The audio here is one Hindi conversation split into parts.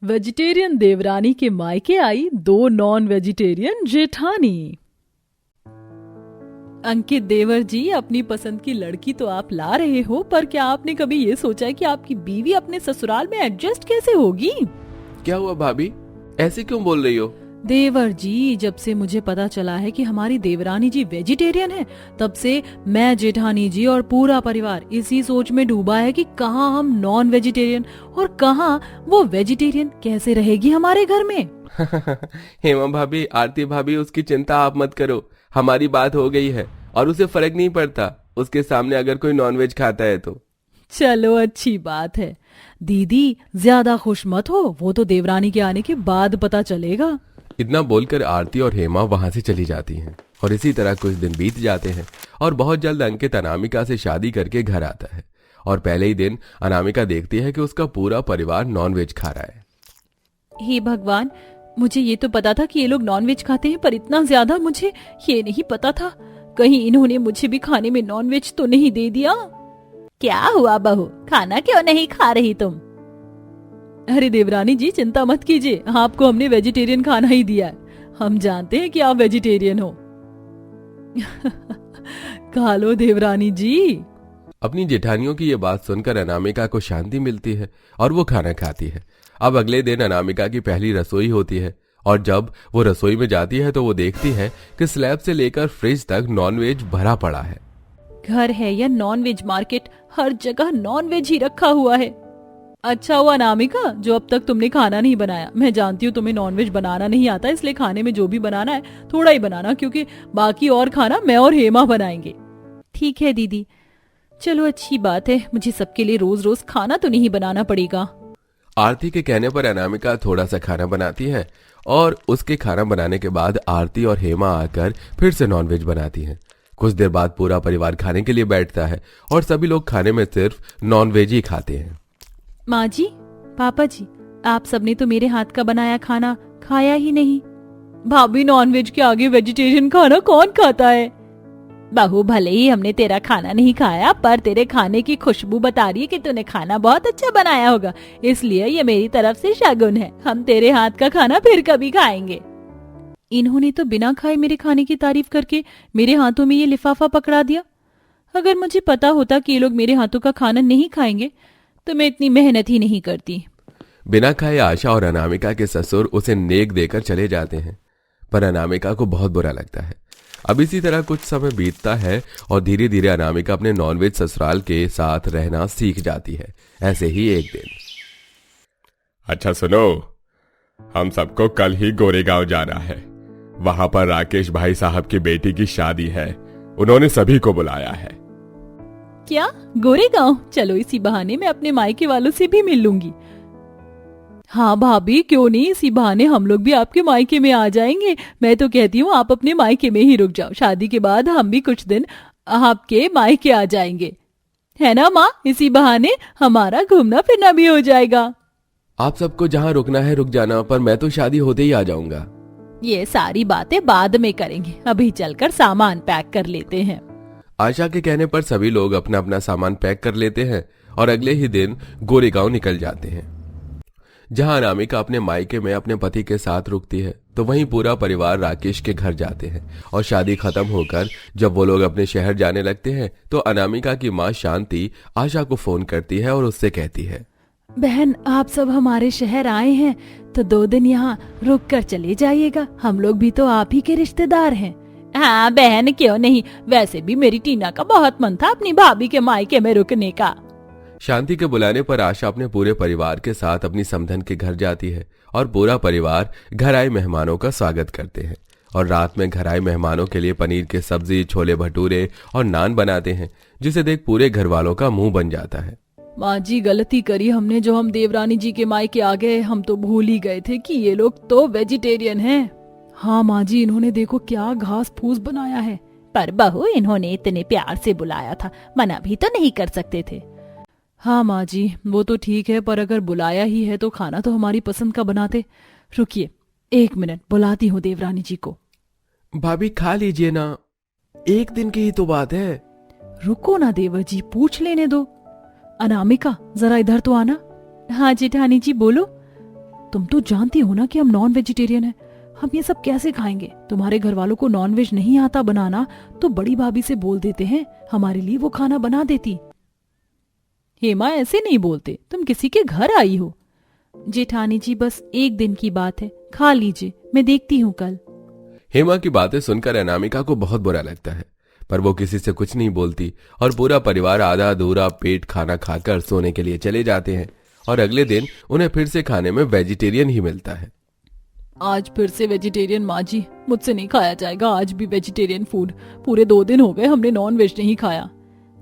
वेजिटेरियन देवरानी के मायके आई 2 नॉन वेजिटेरियन जेठानी। अंकित देवर जी, अपनी पसंद की लड़की तो आप ला रहे हो, पर क्या आपने कभी ये सोचा है कि आपकी बीवी अपने ससुराल में एडजस्ट कैसे होगी? क्या हुआ भाभी, ऐसे क्यों बोल रही हो? देवर जी, जब से मुझे पता चला है कि हमारी देवरानी जी वेजिटेरियन है, तब से मैं, जेठानी जी और पूरा परिवार इसी सोच में डूबा है कि कहाँ हम नॉन वेजिटेरियन और कहाँ वो वेजिटेरियन। कैसे रहेगी हमारे घर में? हेमा भाभी, आरती भाभी, उसकी चिंता आप मत करो। हमारी बात हो गई है और उसे फर्क नहीं पड़ता उसके सामने अगर कोई नॉनवेज खाता है तो। चलो अच्छी बात है। दीदी ज्यादा खुश मत हो, वो तो देवरानी के आने के बाद पता चलेगा। इतना बोलकर आरती और हेमा वहां से चली जाती हैं और इसी तरह कुछ दिन बीत जाते हैं और बहुत जल्द अंकित अनामिका से शादी करके घर आता है और पहले ही दिन अनामिका देखती है कि उसका पूरा परिवार नॉनवेज खा रहा है। हे भगवान, मुझे ये तो पता था कि ये लोग नॉनवेज खाते हैं, पर इतना ज्यादा मुझे ये नहीं पता था। कहीं इन्होंने मुझे भी खाने में नॉनवेज तो नहीं दे दिया? क्या हुआ बहू, खाना क्यों नहीं खा रही तुम? अरे देवरानी जी, चिंता मत कीजिए, आपको हमने वेजिटेरियन खाना ही दिया है। हम जानते हैं कि आप वेजिटेरियन हो। खा लो देवरानी जी। अपनी जेठानियों की ये बात सुनकर अनामिका को शांति मिलती है और वो खाना खाती है। अब अगले दिन अनामिका की पहली रसोई होती है और जब वो रसोई में जाती है तो वो देखती है कि स्लैब से लेकर फ्रिज तक नॉनवेज भरा पड़ा है। घर है या नॉनवेज मार्केट, हर जगह नॉनवेज ही रखा हुआ है। अच्छा हुआ अनामिका, जो अब तक तुमने खाना नहीं बनाया। मैं जानती हूँ तुम्हें नॉनवेज बनाना नहीं आता, इसलिए खाने में जो भी बनाना है थोड़ा ही बनाना, क्योंकि बाकी और खाना मैं और हेमा बनाएंगे। ठीक है दीदी, चलो अच्छी बात है, मुझे सबके लिए रोज रोज खाना तो नहीं बनाना पड़ेगा। आरती के कहने पर अनामिका थोड़ा सा खाना बनाती है और उसके खाना बनाने के बाद आरती और हेमा आकर फिर से नॉनवेज बनाती हैं। कुछ देर बाद पूरा परिवार खाने के लिए बैठता है और सभी लोग खाने में सिर्फ नॉनवेज ही खाते हैं। माँ जी, पापा जी, आप सबने तो मेरे हाथ का बनाया खाना खाया ही नहीं। भाभी, नॉनवेज के आगे वेजिटेरियन खाना कौन खाता है? बहू, भले ही हमने तेरा खाना नहीं खाया, पर तेरे खाने की खुशबू बता रही है कि तूने खाना बहुत अच्छा बनाया होगा, इसलिए ये मेरी तरफ से शगुन है। हम तेरे हाथ का खाना फिर कभी खाएंगे। इन्होंने तो बिना खाए मेरे खाने की तारीफ करके मेरे हाथों में ये लिफाफा पकड़ा दिया। अगर मुझे पता होता कि ये लोग मेरे हाथों का खाना नहीं खाएंगे तो मैं इतनी मेहनत ही नहीं करती। बिना खाए आशा और अनामिका के ससुर उसे नेक देकर चले जाते हैं, पर अनामिका को बहुत बुरा लगता है। अब इसी तरह कुछ समय बीतता है और धीरे धीरे अनामिका अपने नॉनवेज ससुराल के साथ रहना सीख जाती है। ऐसे ही एक दिन, अच्छा सुनो, हम सबको कल ही गोरेगांव जाना है। वहां पर राकेश भाई साहब की बेटी की शादी है, उन्होंने सभी को बुलाया है। क्या, गोरेगांव? चलो इसी बहाने मैं अपने मायके वालों से भी मिल लूंगी। हाँ भाभी, क्यों नहीं, इसी बहाने हम लोग भी आपके मायके में आ जाएंगे। मैं तो कहती हूँ आप अपने मायके में ही रुक जाओ, शादी के बाद हम भी कुछ दिन आपके मायके आ जाएंगे, है ना माँ? इसी बहाने हमारा घूमना फिरना भी हो जाएगा। आप सबको जहाँ रुकना है रुक जाना, पर मैं तो शादी होते ही आ जाऊंगा। ये सारी बातें बाद में करेंगे, अभी चलकर सामान पैक कर लेते हैं। आशा के कहने पर सभी लोग अपना अपना सामान पैक कर लेते हैं और अगले ही दिन गोरेगांव निकल जाते हैं। जहां अनामिका अपने मायके में अपने पति के साथ रुकती है तो वहीं पूरा परिवार राकेश के घर जाते हैं और शादी खत्म होकर जब वो लोग अपने शहर जाने लगते हैं तो अनामिका की माँ शांति आशा को फोन करती है और उससे कहती है, बहन, आप सब हमारे शहर आए हैं तो 2 दिन यहाँ रुक कर चले जाइएगा, हम लोग भी तो आप ही के रिश्तेदार हैं। हाँ बहन, क्यों नहीं, वैसे भी मेरी टीना का बहुत मन था अपनी भाभी के मायके में रुकने का। शांति के बुलाने पर आशा अपने पूरे परिवार के साथ अपनी समधन के घर जाती है और पूरा परिवार घर आए मेहमानों का स्वागत करते हैं और रात में घर आए मेहमानों के लिए पनीर की सब्जी, छोले भटूरे और नान बनाते हैं, जिसे देख पूरे घर वालों का मुंह बन जाता है। माँ जी, गलती करी हमने जो हम देवरानी जी के मायके आ गए, हम तो भूल ही गए थे कि ये लोग तो वेजिटेरियन हैं। हाँ माँ जी, इन्होंने देखो क्या घास फूस बनाया है। पर बहू, इन्होंने इतने प्यार से बुलाया था, मना भी तो नहीं कर सकते थे। हाँ माँ जी, वो तो ठीक है, पर अगर बुलाया ही है तो खाना तो हमारी पसंद का बनाते। रुकिए 1 मिनट, बुलाती हूँ देवरानी जी को। भाभी खा लीजिए ना, एक दिन की ही तो बात है। रुको ना देवर जी, पूछ लेने दो। अनामिका, जरा इधर तो आना। हाँ जेठानी जी, बोलो। तुम तो जानती हो ना कि हम नॉन वेजिटेरियन हैं। हम ये सब कैसे खाएंगे? तुम्हारे घर वालों को नॉन वेज नहीं आता बनाना तो बड़ी भाभी से बोल देते हैं, हमारे लिए वो खाना बना देती। हेमा, ऐसे नहीं बोलते, तुम किसी के घर आई हो। जेठानी जी, बस एक दिन की बात है, खा लीजिए, मैं देखती हूँ कल। हेमा की बातें सुनकर अनामिका को बहुत बुरा लगता है, पर वो किसी से कुछ नहीं बोलती और पूरा परिवार आधा अधूरा पेट खाना खाकर सोने के लिए चले जाते हैं। और अगले दिन उन्हें फिर से खाने में वेजिटेरियन ही मिलता है। आज फिर से वेजिटेरियन माँ जी, मुझसे नहीं खाया जाएगा आज भी वेजिटेरियन फूड। पूरे 2 दिन हो गए हमने नॉन वेज नहीं खाया।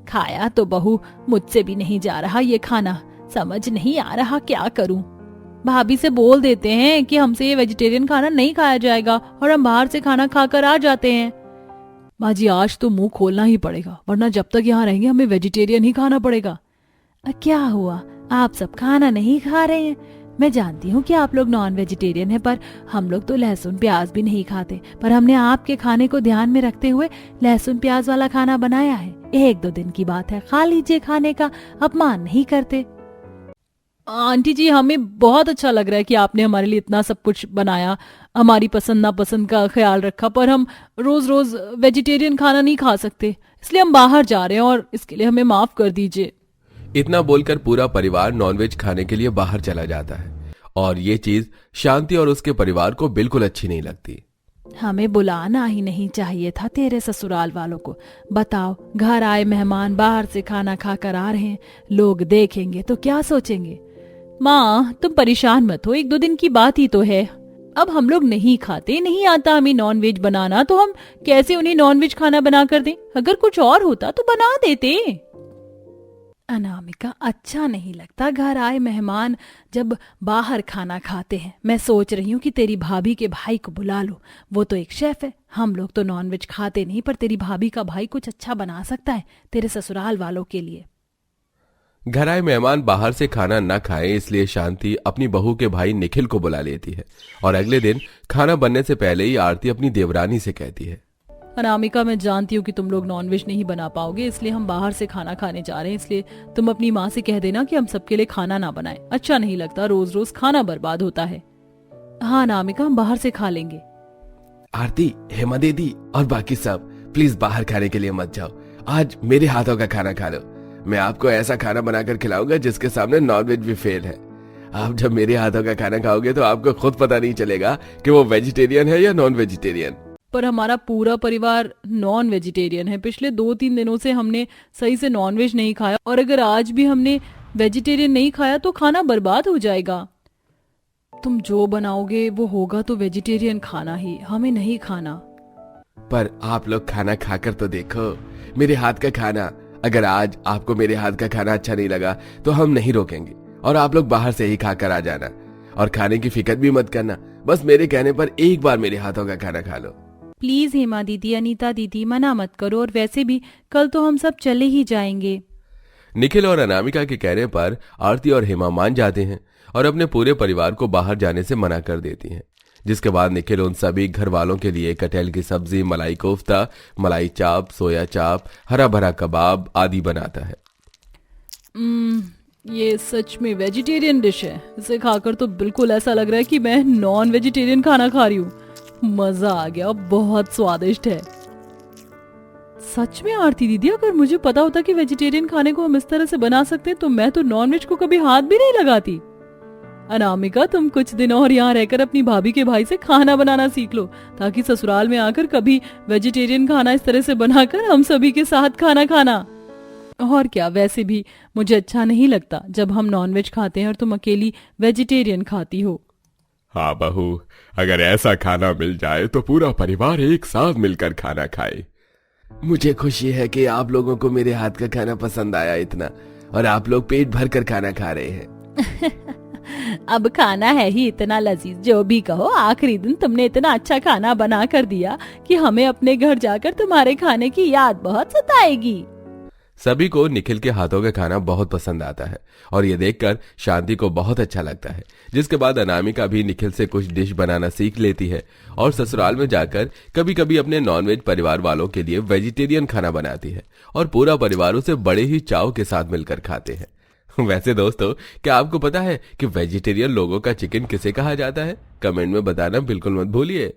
खाया तो बहू, मुझसे भी नहीं जा रहा ये खाना, समझ नहीं आ रहा क्या करूं। भाभी से बोल देते हैं कि हमसे ये वेजिटेरियन खाना नहीं खाया जाएगा और हम बाहर से खाना खाकर आ जाते हैं। माँ जी, आज तो मुंह खोलना ही पड़ेगा, वरना जब तक यहाँ रहेंगे हमें वेजिटेरियन ही खाना पड़ेगा। क्या हुआ, आप सब खाना नहीं खा रहे हैं? मैं जानती हूँ कि आप लोग नॉन वेजिटेरियन हैं, पर हम लोग तो लहसुन प्याज भी नहीं खाते। पर हमने आपके खाने को ध्यान में रखते हुए लहसुन प्याज वाला खाना बनाया है। 1-2 दिन की बात है, खा लीजिए, खाने का अपमान नहीं करते। आंटी जी, हमें बहुत अच्छा लग रहा है कि आपने हमारे लिए इतना सब कुछ बनाया, हमारी पसंद नापसंद का ख्याल रखा, पर हम रोज रोज वेजिटेरियन खाना नहीं खा सकते, इसलिए हम बाहर जा रहे हैं और इसके लिए हमें माफ कर दीजिए। इतना बोलकर पूरा परिवार नॉनवेज खाने के लिए बाहर चला जाता है और ये चीज शांति और उसके परिवार को बिल्कुल अच्छी नहीं लगती। हमें बुलाना ही नहीं चाहिए था तेरे ससुराल वालों को। बताओ, घर आए मेहमान बाहर से खाना खाकर आ रहे हैं, लोग देखेंगे तो क्या सोचेंगे? माँ, तुम परेशान मत हो, 1-2 दिन की बात ही तो है। अब हम लोग नहीं खाते, नहीं आता हमें नॉन वेज बनाना, तो हम कैसे उन्हें नॉन वेज खाना बना कर दें? अगर कुछ और होता तो बना देते। अनामिका, अच्छा नहीं लगता घर आए मेहमान जब बाहर खाना खाते हैं। मैं सोच रही हूँ कि तेरी भाभी के भाई को बुला लो, वो तो एक शेफ है। हम लोग तो नॉनवेज खाते नहीं, पर तेरी भाभी का भाई कुछ अच्छा बना सकता है तेरे ससुराल वालों के लिए। घर आए मेहमान बाहर से खाना न खाएं, इसलिए शांति अपनी बहू के भाई निखिल को बुला लेती है और अगले दिन खाना बनने से पहले ही आरती अपनी देवरानी से कहती है, अनामिका, मैं जानती हूँ कि तुम लोग नॉनवेज नहीं बना पाओगे, इसलिए हम बाहर से खाना खाने जा रहे हैं। इसलिए तुम अपनी माँ से कह देना कि हम सबके लिए खाना ना बनाए। अच्छा नहीं लगता, रोज रोज खाना बर्बाद होता है। हाँ अनामिका, हम बाहर से खा लेंगे। आरती, हेमा दीदी और बाकी सब प्लीज बाहर खाने के लिए मत जाओ, आज मेरे हाथों का खाना खा लो। मैं आपको ऐसा खाना बनाकर खिलाऊंगा जिसके सामने नॉनवेज भी फेल है। आप जब मेरे हाथों का खाना खाओगे तो आपको खुद पता नहीं चलेगा कि वो वेजिटेरियन है या नॉन वेजिटेरियन। पर हमारा पूरा परिवार नॉन वेजिटेरियन है। पिछले 2-3 दिनों से हमने सही से नॉनवेज नहीं खाया, और अगर आज भी हमने वेजिटेरियन नहीं खाया तो खाना बर्बाद हो जाएगा। तुम जो बनाओगे वो होगा तो वेजिटेरियन खाना ही, हमें नहीं खाना। पर आप लोग खाना खाकर तो देखो मेरे हाथ का खाना। अगर आज आपको मेरे हाथ का खाना अच्छा नहीं लगा तो हम नहीं रोकेंगे और आप लोग बाहर से ही खाकर आ जाना, और खाने की फिक्र भी मत करना। बस मेरे कहने पर एक बार मेरे हाथों का खाना खा लो। प्लीज हेमा दीदी, अनीता दीदी, मना मत करो, और वैसे भी कल तो हम सब चले ही जाएंगे। निखिल और अनामिका के कहने पर आरती और हेमा मान जाते हैं और अपने पूरे परिवार को बाहर जाने से मना कर देती हैं। जिसके बाद निखिल उन सभी घर वालों के लिए कटहल की सब्जी, मलाई कोफ्ता, मलाई चाप, सोया चाप, हरा भरा कबाब आदि बनाता है। ये सच में वेजिटेरियन डिश है। इसे खाकर तो बिल्कुल ऐसा लग रहा है कि मैं नॉन वेजिटेरियन खाना खा रही हूँ। मजा आ गया, बहुत स्वादिष्ट है। सच में आरती दीदी, अगर मुझे पता होता कि वेजिटेरियन खाने को हम इस तरह से बना सकते हैं तो मैं तो नॉनवेज को कभी हाथ भी नहीं लगाती। अनामिका, तुम कुछ दिन और यहाँ रहकर अपनी भाभी के भाई से खाना बनाना सीख लो, ताकि ससुराल में आकर कभी वेजिटेरियन खाना इस तरह से बनाकर हम सभी के साथ खाना खाना। और क्या, वैसे भी मुझे अच्छा नहीं लगता जब हम नॉनवेज खाते हैं और तुम अकेली वेजिटेरियन खाती हो। हाँ बहू, अगर ऐसा खाना मिल जाए तो पूरा परिवार एक साथ मिलकर खाना खाए। मुझे खुशी है कि आप लोगों को मेरे हाथ का खाना पसंद आया इतना, और आप लोग पेट भर कर खाना खा रहे हैं। अब खाना है ही इतना लजीज, जो भी कहो, आखिरी दिन तुमने इतना अच्छा खाना बना कर दिया कि हमें अपने घर जाकर तुम्हारे खाने की याद बहुत सताएगी। सभी को निखिल के हाथों का खाना बहुत पसंद आता है और ये देखकर शांति को बहुत अच्छा लगता है। जिसके बाद अनामिका भी निखिल से कुछ डिश बनाना सीख लेती है और ससुराल में जाकर कभी कभी अपने नॉनवेज परिवार वालों के लिए वेजिटेरियन खाना बनाती है और पूरा परिवार उसे बड़े ही चाव के साथ मिलकर खाते हैं। वैसे दोस्तों, क्या आपको पता है कि वेजिटेरियन लोगों का चिकन किसे कहा जाता है? कमेंट में बताना बिल्कुल मत भूलिए।